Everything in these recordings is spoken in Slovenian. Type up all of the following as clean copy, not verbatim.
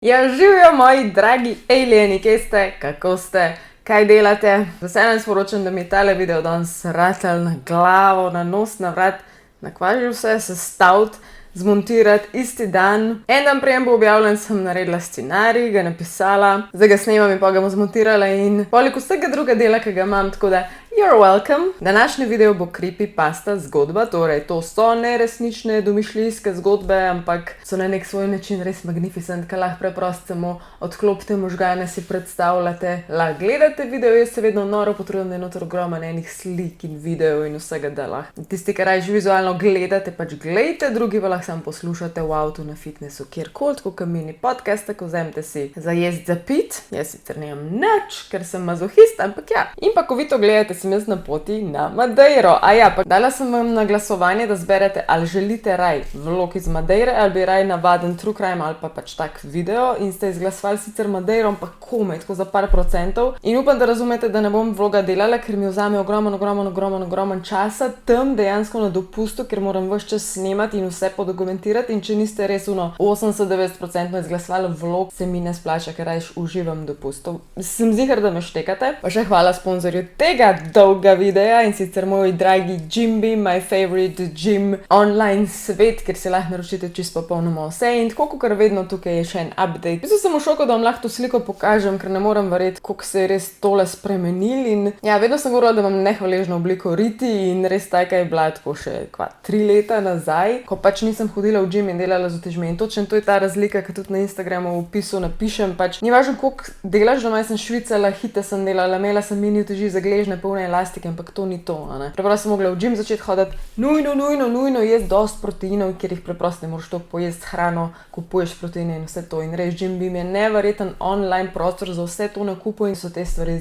Ja, živijo moji dragi alieni, kje ste, kako ste, kaj delate? Veselim sporočam, da mi je tale video danes ratal na glavo, na nos, na vrat, na kvaži vse sestaviti, zmontirati isti dan. En dan prej bo objavljen, sem naredila scenarij, ga napisala, zdaj ga snemam in pa ga bom zmontirala in poleg vsega druga dela, ki ga imam, tako da you're welcome. Današnji video bo creepypasta zgodba, torej to so neresnične domišljijske zgodbe, ampak so na nek svoj način res magnificent, ker lahko preprosto samo odklopite možgane, si predstavljate, lahko gledate video, jaz se vedno noro potrudim, da je noter ogromen enih slik in video in vsega, da lahko. Tisti, ki raje vizualno gledate, pač gledajte, drugi pa lahko samo poslušate v avtu, na fitnessu, kjerkoli, tako kot mini podcast, tako vzemite si za jesti, za pit. Jaz sicer nimam nič, ker sem mazohist, ampak ja. In pa ko vi to gledate, sem jaz na poti na Madeiro. A ja, pa dala sem vam na glasovanje, da zberete, ali želite raj vlog iz Madeire, ali bi raj navaden true crime, ali pa pač tak video, in ste izglasovali sicer Madeiro, ampak komaj, tako za par procentov. In upam, da razumete, da ne bom vloga delala, ker mi vzame ogromen časa, tam dejansko na dopustu, ker moram ves čas snemati in vse podokumentirati, in če niste res 80-90% izglasovali vlog, se mi ne splača, ker rajš uživam dopustov. Sem ziher, da me štekate. Pa še hvala sponzorju tega dolga videa, in sicer moj dragi Jimby, my favorite gym online svet, kjer si lahko naročite čisto popolnoma vse, in tako kot vedno tukaj je še en update. V bistvu sem v šoku, da vam lahko to sliko pokažem, ker ne morem verjeti, koliko se je res tole spremenil, in ja, vedno sem govorila, da imam nehvaležno obliko riti, in res taka je bila tako še 3 leta nazaj, ko pač nisem hodila v gym in delala z utežmi, in točno to je ta razlika, ki tudi na Instagramu v opisu napišem, pač ni važno, koliko delaš, doma sem švicala, hite sem delala, imela sem mini uteži za gležne, polne elastike, ampak to ni to, ne. Preprosto sem mogla v gym začeti hoditi, nujno jesti dosti proteinov, ker jih preprosto ne moreš toliko pojesti hrano, kupuješ proteine in vse to, in res Jimby mi je neverjeten online prostor za vse to nakupo in so te stvari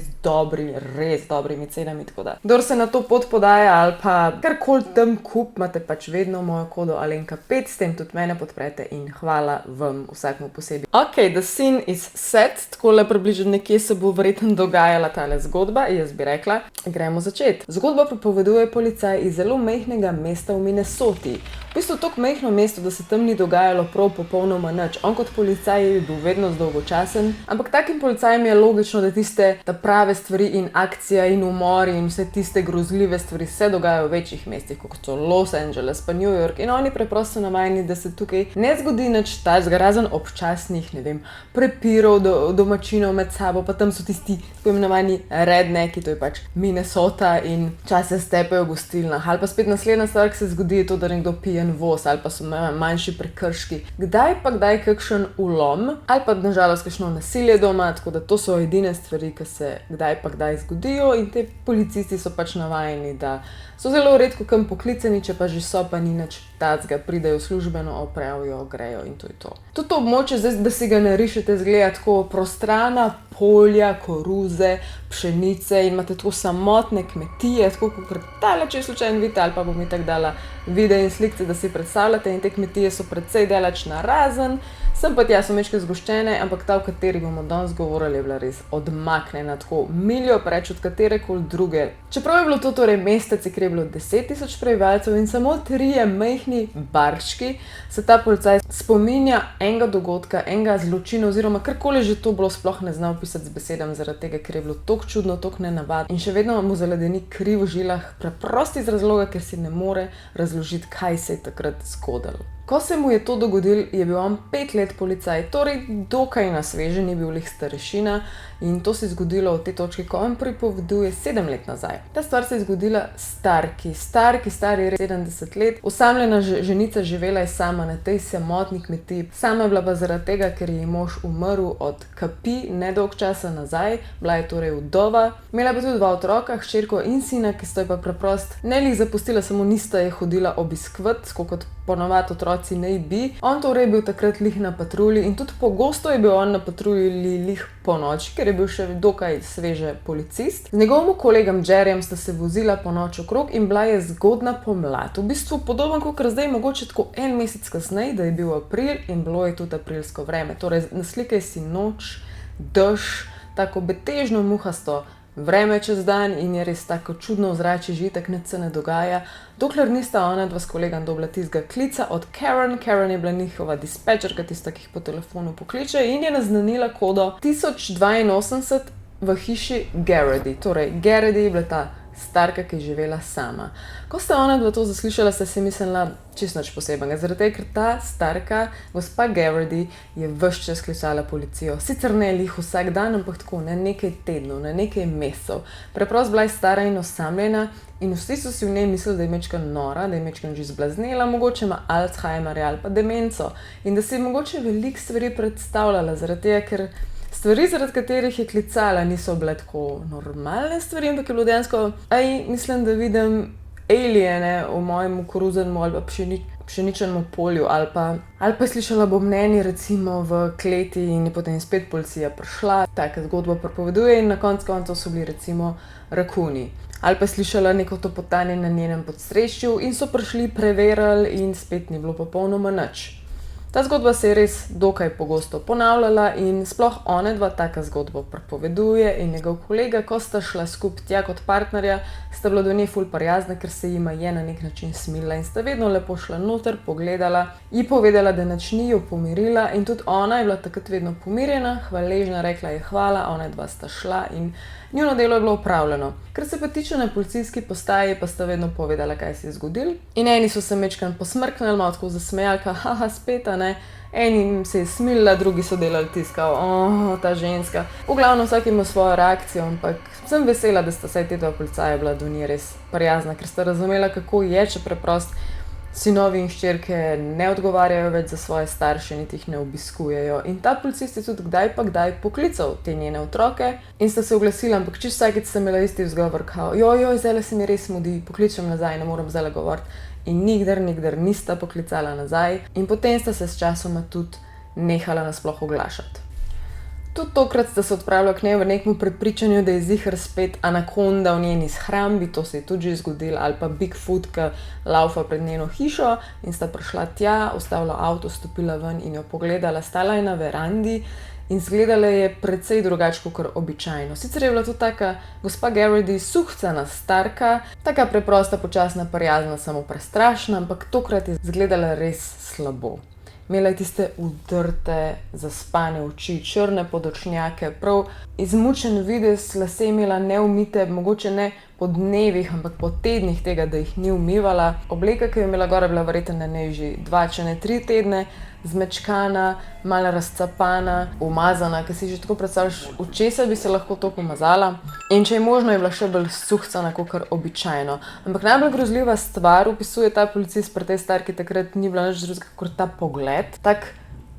res dobrimi cenami, tako da. Kdor se na to pot podaja ali pa karkoli tam kup, imate pač vedno mojo kodo Alenka5, s tem tudi mene podprete in hvala vam vsakmu posebej. Ok, the scene is set, takole približno nekje se bo verjetno dogajala tale zgodba, jaz bi rekla, gremo začeti. Zgodba pripoveduje policaj iz zelo majhnega mesta v Minnesoti. V bistvu tako majhno mesto, da se tam ni dogajalo prav popolnoma nič. On kot policaj je bil vedno zdolgočasen, ampak takim policajem je logično, da tiste prave stvari in akcija in umori in vse tiste grozljive stvari se dogajajo v večjih mestih, kot so Los Angeles pa New York, in oni preprosto navajeni, da se tukaj ne zgodi nič takega, razen občasnih, ne vem, prepirov domačinov med sabo, pa tam so tisti poimenovani redneki, to je pač Minnesota, in čase stepejo v gostilnah. Ali pa spet naslednja stvar, ki se zgodi, je to, da nekdo pije voz, ali pa so manjši prekrški. Kdaj kakšen ulom, ali pa nažalost kakšno nasilje doma, tako da to so edine stvari, ki se kdaj zgodijo, in te policisti so pač navajeni, da so zelo redko kam poklicani, če pa že so, pa ni nič tacga, pridejo službeno, opravijo, grejo in to je to. Tudi to območje, zdaj, da si ga narišete, zgleda tako prostrana polja, koruze, pšenice, in imate tako samotne kmetije, tako kot tale, če je slučajno vidite, ali pa bom itak dala video in slikce, da si predstavljate, in te kmetije so precej daleč narazen, sem pa tja so mečke zgoščene, ampak ta, o kateri bomo danes govorili, je bila res odmaknjena, tako miljo preč od katerekoli druge. Čeprav je bilo to torej mestece, kjer je bilo 10.000 prebivalcev in samo 3 majhni barčki, se ta policaj spominja enega dogodka, enega zločina, oziroma karkoli že to bilo, sploh ne zna opisati z besedami, zaradi tega, ker je bilo toliko čudno, toliko nenavadno, in še vedno mu zaledeni kri v žilah, preprosto iz razloga, ker si ne more razložiti, kaj se je takrat zgodilo. Ko se mu je to dogodilo, je bil on 5 let policaj, torej dokaj na sveže, ni bil lih starešina, in to se je zgodilo v tej točki, ko on pripoveduje 7 let nazaj. Ta stvar se je zgodila starki, stari 70 let, osamljena ženica, živela je sama na tej samotni kmetiji. Sama je bila pa zaradi tega, ker je mož umrl od kapi nedolgo časa nazaj, bila je torej vdova, imela pa tudi 2 otroka, hčerko in sina, ki sta jo pa preprosto ne lih zapustila, samo nista je hodila obiskvat, kot ponovadi otroci ne bi. On torej je bil takrat lih na patrulji, in tudi pogosto je bil on na patrulji lih po noči, ker je bil še dokaj sveže policist. Z njegovim kolegom Jerryjem sta se vozila po noč okrog in bila je zgodna pomlad. V bistvu podoben kot zdaj, mogoče tako 1 mesec kasneje, da je bil april in bilo je tudi aprilsko vreme. Torej, naslikaj si noč, dež, tako betežno muhasto vreme čez dan in je res tako čudno ozračje, že itak nič se ne dogaja, dokler nista ona dva s kolegom dobila tistega klica od Karen. Karen je bila njihova dispečerka, tista, ki jih po telefonu pokliče in je naznanila kodo 1082 v hiši Garrity. Torej, Garrity je bila ta starka, ki je živela sama. Ko sta ona dva to zaslišala, sta si mislila čisto nič posebnega, zaradi tega, ker ta starka, gospa Garrity, je ves čas klicala policijo. Sicer ne lih vsak dan, ampak tako na nekaj tednov, na nekaj mesecev. Preprosto bila je stara in osamljena in vsi so si v njej mislili, da je mečka nora, da je mečka že zblaznela, mogoče ima Alzheimerja ali pa demenco in da si je mogoče veliko stvari predstavljala, zaradi tega, ker stvari, zaradi katerih je klicala, niso bile tako normalne stvari, ampak je bilo dejansko, mislim, da vidim aliene v mojem koruzenemu ali pa pšeničnem polju, ali pa slišala bom mnenje recimo v kleti in je potem spet policija prišla, taka zgodba pripoveduje in na koncu so bili recimo rakuni. Ali pa slišala neko topotanje na njenem podstrešju in so prišli, preverili in spet ni bilo popolnoma nič. Ta zgodba se je res dokaj pogosto ponavljala in sploh one dva taka zgodbo pripoveduje in njegov kolega, ko sta šla skupaj tja kot partnerja, sta bila do nje ful prijazna, ker se jima je na nek način smilila in sta vedno lepo šla noter, pogledala, ji povedala, da nič ni, jo pomirila in tudi ona je bila takrat vedno pomirjena, hvaležna, rekla je hvala, one dva sta šla in njuno delo je bilo opravljeno. Kar se pa tiče na policijski postaji, pa sta vedno povedala, kaj se je zgodilo. In eni so se mečkan posmrknili, malo tako zasmejali, haha, spet, ne. Eni se je smilila, drugi so delali tiskal, ta ženska. V glavnem vsak ima svojo reakcijo, ampak sem vesela, da sta saj te dva policaja bila do nje res prijazna, ker sta razumela, kako je, če preprosto sinovi in hčerke ne odgovarjajo več za svoje starše, niti jih ne obiskujejo. In ta policist je tudi kdaj pa kdaj poklical te njene otroke in sta se oglasila, ampak čisto vsakič sta imela isti vzgovor, kao, joj, zdaj se mi res mudi, pokličem nazaj, ne moram zdaj govoriti. In nikdar nista poklicala nazaj in potem sta se s časoma tudi nehala nasploh oglašati. Tudi tokrat sta se odpravila k njej v nekem prepričanju, da je ziher spet anakonda v njeni shrambi, to se je tudi že zgodilo, ali pa Bigfoot, ki laufa pred njeno hišo in sta prišla tja, ustavila avto, stopila ven in jo pogledala, stala je na verandi in izgledala je precej drugače kot običajno. Sicer je bila tudi taka gospa Garrity suhcana starka, taka preprosta, počasna, prijazna, samo prestrašna, ampak tokrat je izgledala res slabo. Imela je tiste udrte, zaspane oči, črne podočnjake, prav izmučen videz, lase imela neumite, mogoče ne po dnevih, ampak po tednih tega, da jih ni umivala. Obleka, ki jo je imela gore, bila verjetno na njej že 2, če ne 3 tedne, zmečkana, malo razcapana, umazana, ki si že tako predstavljaš, v česa bi se lahko to pomazala. In če je možno, je bila še bolj suhcana, kot običajno. Ampak najbolj grozljiva stvar, opisuje ta policist pri tej starki, takrat ni bila nič drugega kot ta pogled, tak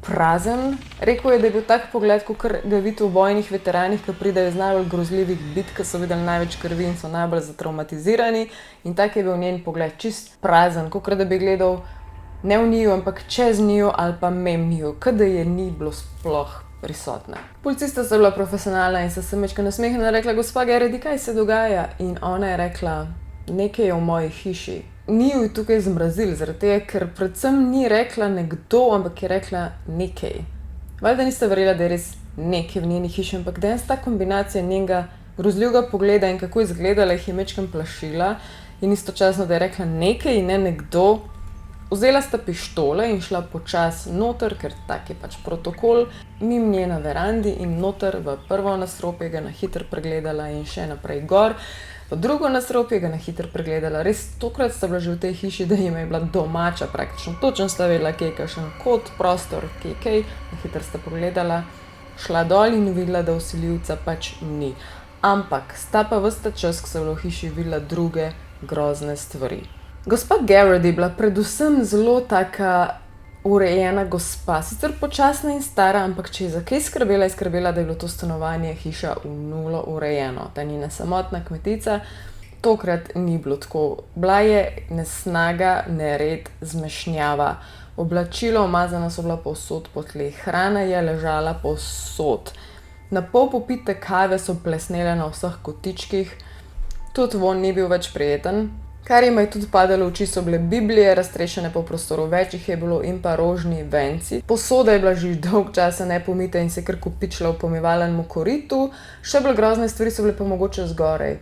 prazen. Rekel je, da je bil tak pogled, kot ga vidi v vojnih veteranih, ki pridejo iz najbolj grozljivih bitk, ki so videli največ krvi in so najbolj zatraumatizirani. In tak je bil njen pogled, čist prazen, kot da bi gledal ne v njiju, ampak čez njiju ali pa mem njiju, kot da je ni bilo sploh prisotna. Policista sta bila profesionalna in sta se mečka nasmehnila in rekla, gospa Garrity, kaj se dogaja? In ona je rekla, nekaj je v moji hiši. Ni jo tukaj zmrazil, zaradi tega, ker predvsem ni rekla nekdo, ampak je rekla nekaj. Valjda nista verjela, da je res nekaj v njeni hiši, ampak danes ta kombinacija njenega grozljivega pogleda in kako izgledala, jih je mečkam plašila in istočasno, da je rekla nekaj in ne nekdo. Vzela sta pištole in šla počas noter, ker tak je pač protokol, mimo nje na verandi in noter v prvo nadstropje ga na hitro pregledala in še naprej gor. V drugo nadstropje ga na hitro pregledala. Res tokrat sta bila že v tej hiši, da jim je bila domača praktično. Točno sta vedela, kje je kakšen kot, prostor, kje. Na hitro sta pogledala, šla dol in videla, da vsiljivca pač ni. Ampak sta pa ves ta čas, ko sta bila v hiši, videla druge grozne stvari. Gospa Garrity je bila predvsem zelo taka urejena gospa, sicer počasna in stara, ampak če je za kaj skrbela, je skrbela, da je bilo to stanovanje, hiša v nulo urejeno. Ta njena samotna kmetica tokrat ni bilo tako. Bila je nesnaga, nered, zmešnjava. Oblačila umazana so bila povsod po tleh, hrana je ležala povsod. Na pol popite kave so plesnele na vseh kotičkih, tudi von ni bil več prijeten. Kar jim je tudi padalo v oči, so bile Biblije, raztrešene po prostoru, več jih je bilo, in pa rožni venci. Posoda je bila že dolg časa nepomita in se kar kopičila v pomivalnem koritu. Še bolj grozne stvari so bile pa mogoče zgoraj.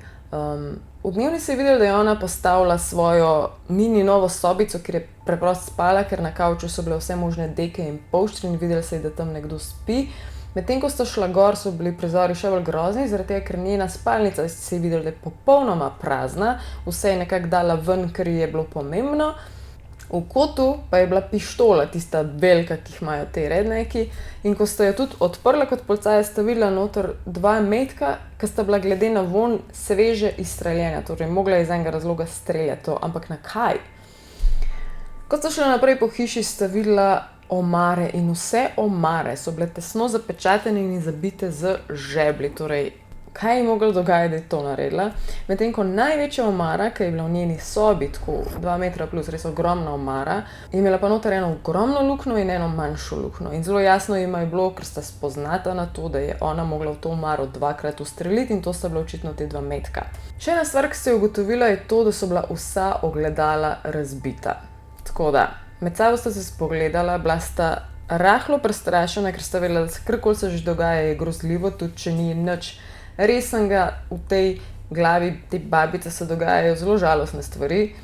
V dnevni se je videlo, da je ona postavila svojo mini novo sobico, kjer je preprosto spala, ker na kavču so bile vse možne deke in polščine in videli se je, da tam nekdo spi. Medtem ko sta šla gor, so bili prizori še bolj grozni, zaradi tega, ker njena spalnica se je videla, da je popolnoma prazna, vse je nekako dala ven, ker ji je bilo pomembno. V kotu pa je bila pištola, tista velika, ki jih imajo te redneki, in ko sta jo tudi odprla kot policaja, sta videla noter 2 metka, ki sta bila glede na vonj sveže izstreljena, torej mogla je iz enega razloga streljati, ampak na kaj? Ko sta šla naprej po hiši, sta videla omare in vse omare so bile tesno zapečatene in zabite z žeblji, torej kaj je moglo dogajati, da je to naredila. Medtem ko največja omara, ki je bila v njeni sobi, tako 2 metra plus, res ogromna omara, je imela pa noter eno ogromno luknjo in eno manjšo luknjo. In zelo jasno jima je bilo, ker sta spoznata na to, da je ona mogla v to omaro 2-krat ustreliti in to sta bila očitno te 2 metka. Še ena stvar, ki se je ugotovila, je to, da so bila vsa ogledala razbita. Tako da, med sabo sta se spogledala, bila sta rahlo prestrašena, ker sta vedela, da karkoli se že dogaja, je grozljivo, tudi če ni nič resnega. V tej glavi te babice se dogajajo zelo žalostne stvari.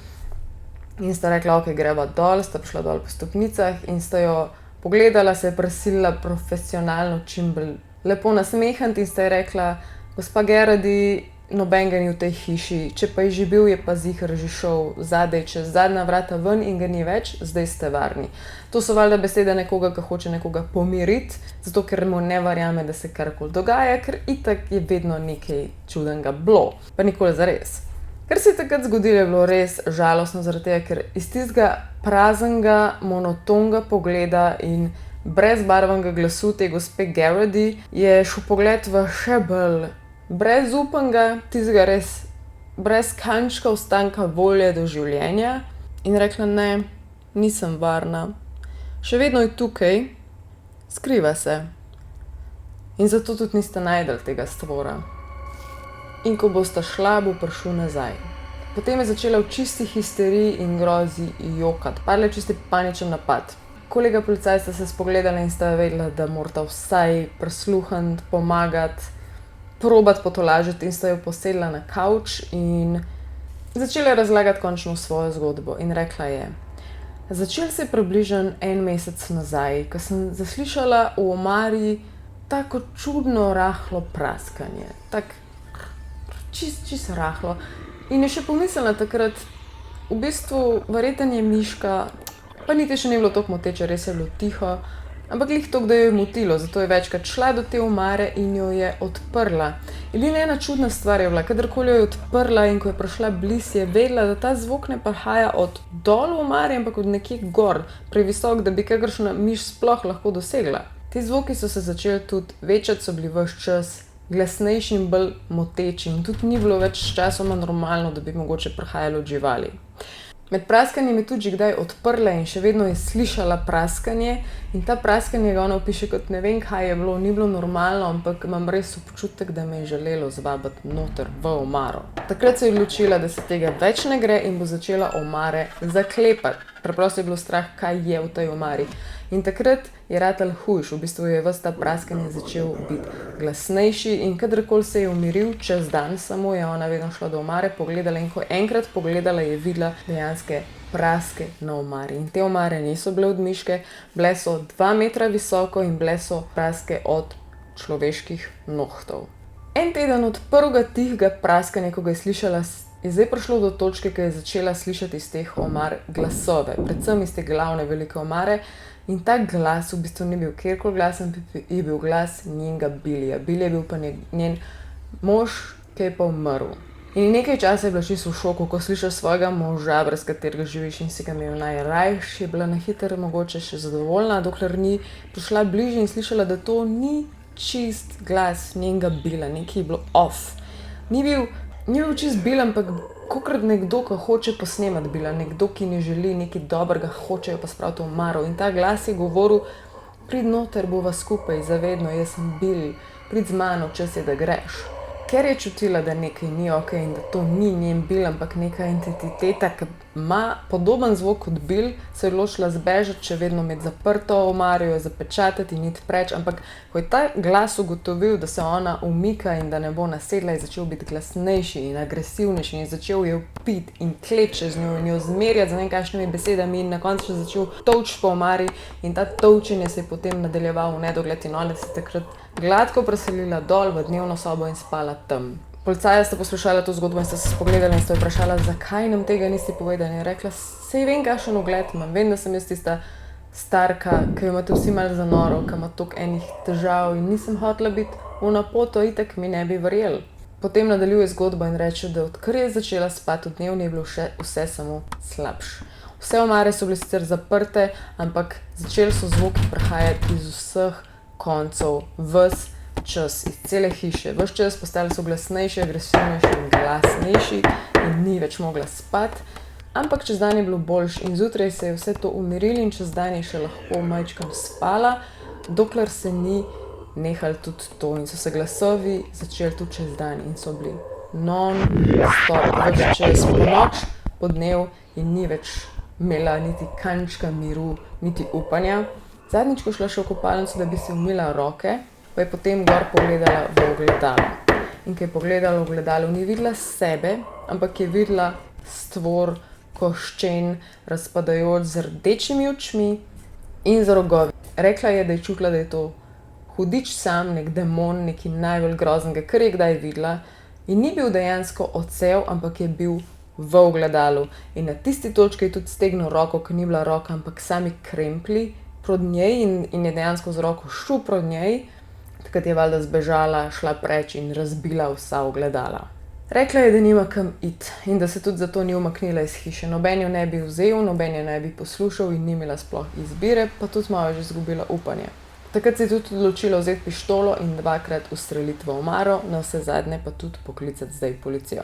In sta rekla, ok, greva dol, sta prišla dol po stopnicah in sta jo pogledala, se je prisilila profesionalno čim bolj lepo nasmehniti in sta ji rekla, gospa Gerardi, nobenega ni v tej hiši, če pa je že bil, je pa ziher že šel zadaj čez zadnja vrata ven in ga ni več, zdaj ste varni. To so valjda besede nekoga, ki hoče nekoga pomiriti, zato ker mu ne verjame, da se karkoli dogaja, ker itak je vedno nekaj čudenega bilo, pa nikoli zares. Kar se je takrat zgodilo, je bilo res žalostno, zaradi tega, ker iz tistega praznega, monotonga pogleda in brezbarvnega glasu te gospe Gerardi je šel pogled v še bolj brezupnega, tistega res brez kančka ostanka volje do življenja, in rekla, ne, nisem varna. Še vedno je tukaj, skriva se. In zato tudi niste našli tega stvora. In ko bosta šla, bo prišel nazaj. Potem je začela v čisti histeriji in grozi jokati. Padla je čisti paničen napad. Kolega policaja sta se spogledala in sta vedela, da morata vsaj prisluhniti, pomagati, probati potolažiti, in sta jo posedla na kavč in začela razlagati končno svojo zgodbo. In rekla je, začel se je približno 1 mesec nazaj, ko sem zaslišala v omari tako čudno rahlo praskanje. Tako čist rahlo. In je še pomislila takrat, v bistvu verjetno je miška, pa niti še ni bilo toliko moteče, res je bilo tiho, ampak glih toliko, da jo je motilo, zato je večkrat šla do te omare in jo je odprla. Edina ena čudna stvar je bila, kadarkoli jo je odprla in ko je prišla blizu, je vedela, da ta zvok ne prihaja od dol v omari, ampak od nekje gor, previsok, da bi kakršna miš sploh lahko dosegla. Ti zvoki so se začeli tudi večati, so bili ves čas glasnejši in bolj moteči in tudi ni bilo več časoma normalno, da bi mogoče prihajalo od živali. Med praskanjem je tudi že kdaj odprla in še vedno je slišala praskanje in ta praskanje ga ona opiše kot ne vem kaj je bilo, ni bilo normalno, ampak imam res občutek, da me je želelo zvabiti noter v omaro. Takrat se je odločila, da se tega več ne gre in bo začela omare zaklepati. Preprosto je bilo strah, kaj je v tej omari. In takrat je ratal hujš, v bistvu je ves ta praskanje začel biti glasnejši in kadarkoli se je umiril, čez dan samo je ona vedno šla do omare, pogledala in ko enkrat pogledala, je videla dejanske praske na omari. In te omare niso bile od miške, bile so 2 metra visoko in bile so praske od človeških nohtov. En teden od prvega tihega praskanja, ko ga je slišala, je zdaj prišlo do točke, ko je začela slišati iz teh omar glasove, predvsem iz te glavne velike omare. In ta glas v bistvu ni bil kjerkoli glasen, je bil glas njenega Billija. Bill je bil pa njen mož, ki je pa umrl. In nekaj časa je bila čisto v šoku, ko slišala svojega moža, brez katerega živiš in si ga imel najrajši, je bila na hitro mogoče še zadovoljna, dokler ni prišla bližje in slišala, da to ni čist glas njenega Billa, nekaj je bilo off. Ni bil čist Bill, ampak kakor nekdo, ki hoče posnemati Billa, nekdo, ki ne želi nekaj dobrega, hočejo pa spraviti v omaro. In ta glas je govoril, prid noter, bova skupaj, zavedno, jaz sem Bill, prid z mano, čas je, da greš. ker je čutila, da nekaj ni okej in da to ni njen Bill, ampak neka entiteta, ki ima podoben zvok kot Bill, se je odločila zbežati, še vedno imeti zaprto omaro, jo zapečatati in iti preč, ampak ko je ta glas ugotovil, da se ona umika in da ne bo nasedla, je začel biti glasnejši in agresivnejši in začel jo piti in kleči z njo in jo zmerjati z nekakšnimi besedami in na koncu še začel tolči po omari in ta tolčenje se je potem nadaljeval v nedogled in ona se takrat gladko preselila dol v dnevno sobo in spala tam. Policaja sta poslušala to zgodbo in sta se spogledala in sta vprašala, zakaj nam tega nisi povedala. In je rekla, sej vem, kakšen ugled imam, vem, da sem jaz tista starka, ki jo imate vsi malo za noro, ki ima toliko enih težav in nisem hotela biti v napoto, itak mi ne bi verjel. Potem nadaljuje zgodbo in reče, da odkar je začela spati v dnevni, je bilo vse samo slabše. Vse omare so bile sicer zaprte, ampak začeli so zvoki prihajati iz vseh koncev, ves čas, iz cele hiše. Ves čas postali so glasnejši, agresivnejši in glasnejši in ni več mogla spati. Ampak čez dan je bilo boljše in zjutraj se je vse to umirilo in čez dan je še lahko majčkam spala, dokler se ni nehalo tudi to in so se glasovi začeli tudi čez dan in so bili non-stop, ves čas, po noč, po dnev in ni več imela niti kančka miru, niti upanja. Zadnjič, ko šla še v kopalnico, da bi si umila roke, pa je potem gor pogledala v ogledalo. In ko je pogledala v ogledalo, ni videla sebe, ampak je videla stvor, koščen, razpadajoč z rdečimi očmi in z rogovi. Rekla je, da je čutila, da je to hudič sam, nek demon, nekaj najbolj groznega, kar je kdaj videla. In ni bil dejansko odsev, ampak je bil v ogledalu. In na tisti točki je tudi stegnil roko, ki ni bila roka, ampak sami kremplji proti njej in je dejansko z roko šel proti njej, takrat je valjda zbežala, šla preč in razbila vsa ogledala. Rekla je, da nima kam iti in da se tudi zato ni umaknila iz hiše. Noben jo ne bi vzel, noben jo ne bi poslušal in ni imela sploh izbire, pa tudi malo že izgubila upanje. Takrat se je tudi odločila vzeti pištolo in 2krat ustreliti v omaro, na vse zadnje pa tudi poklicati zdaj policijo.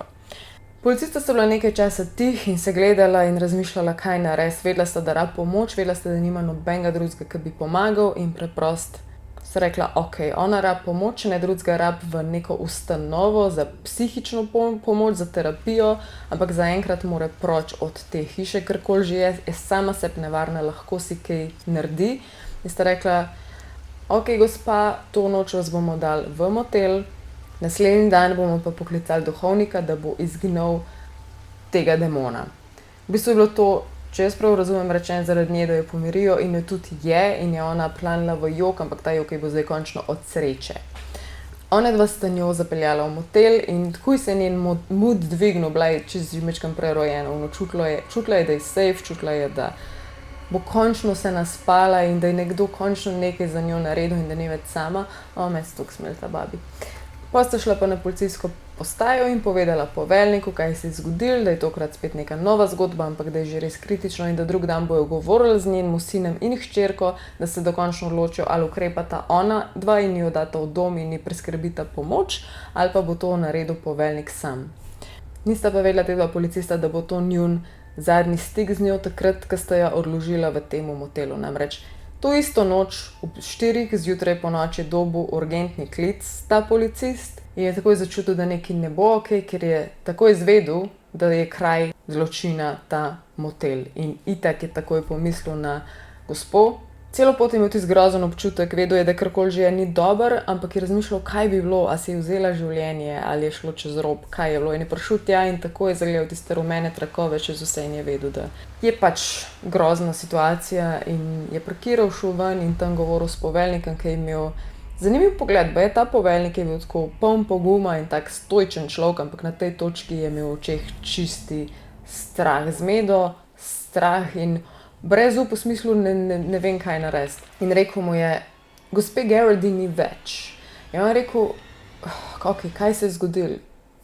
Policista sta bila nekaj časa tih in se gledala in razmišljala, kaj narediti. Vedela sta, da rab pomoč, vedela sta, da nima nobenega drugega, ki bi pomagal in preprosto sta rekla, okej, ona rab pomoč, ne drugega rab v neko ustanovo za psihično pomoč, za terapijo, ampak zaenkrat mora proč od te hiše, karkoli že je sama sebi nevarna, lahko si kaj naredi. In sta rekla, okej, gospa, to noč vas bomo dali v motel, naslednji dan bomo pa poklicali duhovnika, da bo izgnal tega demona. V bistvu je bilo to, če jaz prav razumem, rečeno zaradi nje, da jo pomirijo in jo tudi je in je ona planila v jok, ampak ta jok je bo zdaj končno od sreče. Ona dva sta njo zapeljala v motel in takoj se je njen mood dvignil, bila je čez majčkeno prerojena. Čutila je, da je safe, čutila je, da bo končno se naspala in da je nekdo končno nekaj za njo naredil in da ni več sama. Me se toliko smeli ta babi. Pa sta šla pa na policijsko postajo in povedala poveljniku, kaj se je zgodilo, da je tokrat spet neka nova zgodba, ampak da je že res kritično in da drug dan bojo govorili z njenim sinem in hčerko, da se dokončno odločijo, ali ukrepata ona dva in jo data v dom in ji priskrbita pomoč, ali pa bo to naredil poveljnik sam. Nista pa vedela te dva policista, da bo to njun zadnji stik z njo takrat, ko sta jo odložila v tem motelu. Namreč to isto noč, ob 4 zjutraj po noči dobil urgentni klic ta policist in je takoj začutil, da nekaj ne bo okej, ker je takoj izvedel, da je kraj zločina ta motel. In itak je takoj pomislil na gospo. Celo pot je imel tisti grozen občutek, vedel je, da karkoli že ni dober, ampak je razmišljal, kaj bi bilo, a si je vzela življenje, ali je šlo čez rob, kaj je bilo. In je prišel tja in tako je zagledal tiste rumene trakove čez vse in je vedel, da je pač grozna situacija in je parkiral, šel ven in tam govoril s poveljnikom, ki je imel zanimiv pogled. Je ta poveljnik je bil tako poln poguma in tak stojčen človek, ampak na tej točki je imel v očeh čisti strah, zmedo, strah in brez v smislu ne vem, kaj narediti. In rekel mu je, gospe Geraldine ni več. In on je rekel, okej, kaj se je zgodilo?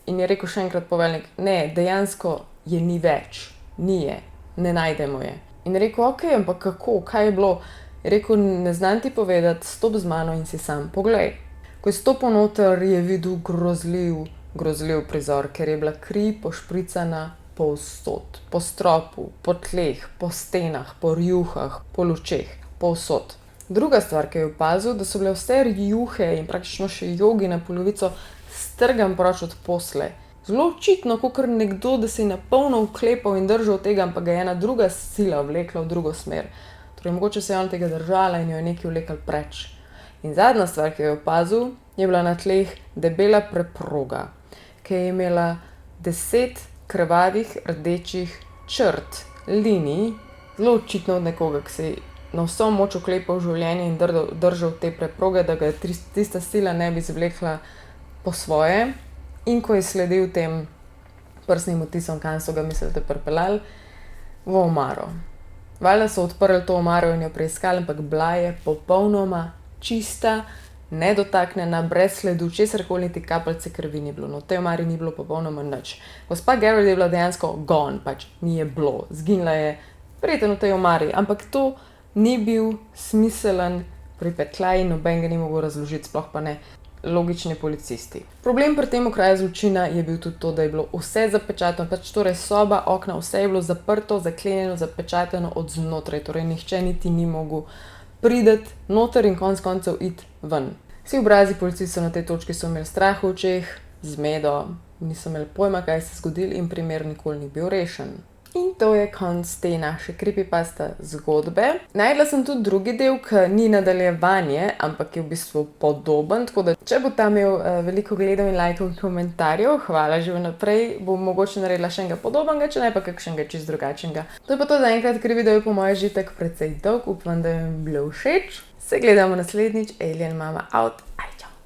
In je rekel še enkrat poveljnik, ne, dejansko je ni več, ni je, ne najdemo je. In je rekel, okej, ampak kako, kaj je bilo? Je rekel, ne znam ti povedati, stop z mano in si sam poglej. Ko je stopil noter, je videl grozljiv prizor, ker je bila kri pošpricana povsod, po stropu, po tleh, po stenah, po rjuhah, po lučeh, povsod. Druga stvar, ki je opazil, da so bile vse rjuhe in praktično še jogi na polovico strgan proč od posle. Zelo očitno, kot nekdo, da se je na polno vklepal in držal tega, ampak ga je ena druga sila vlekla v drugo smer. Torej, mogoče se je on tega držala in jo je nekaj vlekal preč. In zadnja stvar, ki jo je opazil, je bila na tleh debela preproga, ki je imela 10 krvavih rdečih črt, linij, zelo očitno od nekoga, ki se je na vso moč vklepal v življenje in držal te preproge, da ga tista sila ne bi zvlekla po svoje. In ko je sledil tem prstnim odtisom, kam so ga mislite pripeljali, v omaro. Valjda so odprli to omaro in jo preiskali, ampak bila je popolnoma čista, nedotaknjena, brez sledu, česarkoli, niti kapljice krvi ni bilo. No, v tej omari ni bilo popolnoma nič. Gospa Garrett je bila dejansko gone, pač ni je bilo. Zginila je verjetno v tej omari, ampak to ni bil smiselen pripetljaj in noben ga ni mogel razložiti, sploh pa ne logični policisti. Problem pri tem kraju zločina je bil tudi to, da je bilo vse zapečateno, pač torej soba, okna, vse je bilo zaprto, zaklenjeno, zapečateno od znotraj, torej nihče niti ni mogel priti noter in konec koncev iti ven. Vsi obrazi policistov na tej točki so imeli strah v očeh, zmedo, niso imeli pojma, kaj se je zgodilo in primer nikoli ni bil rešen. In to je konec te naše creepypasta zgodbe. Najdla sem tudi drugi del, ki ni nadaljevanje, ampak je v bistvu podoben, tako da če bo tam imel veliko gledov in lajkov in komentarjev, hvala že vnaprej, bom mogoče naredila še enega podobnega, če ne pa kakšnega čist drugačnega. To je pa to za enkrat, ker video je po mojem že tak precej dolg, upam, da jim bilo všeč. Se gledamo naslednjič, Alien Mama out, ajčo!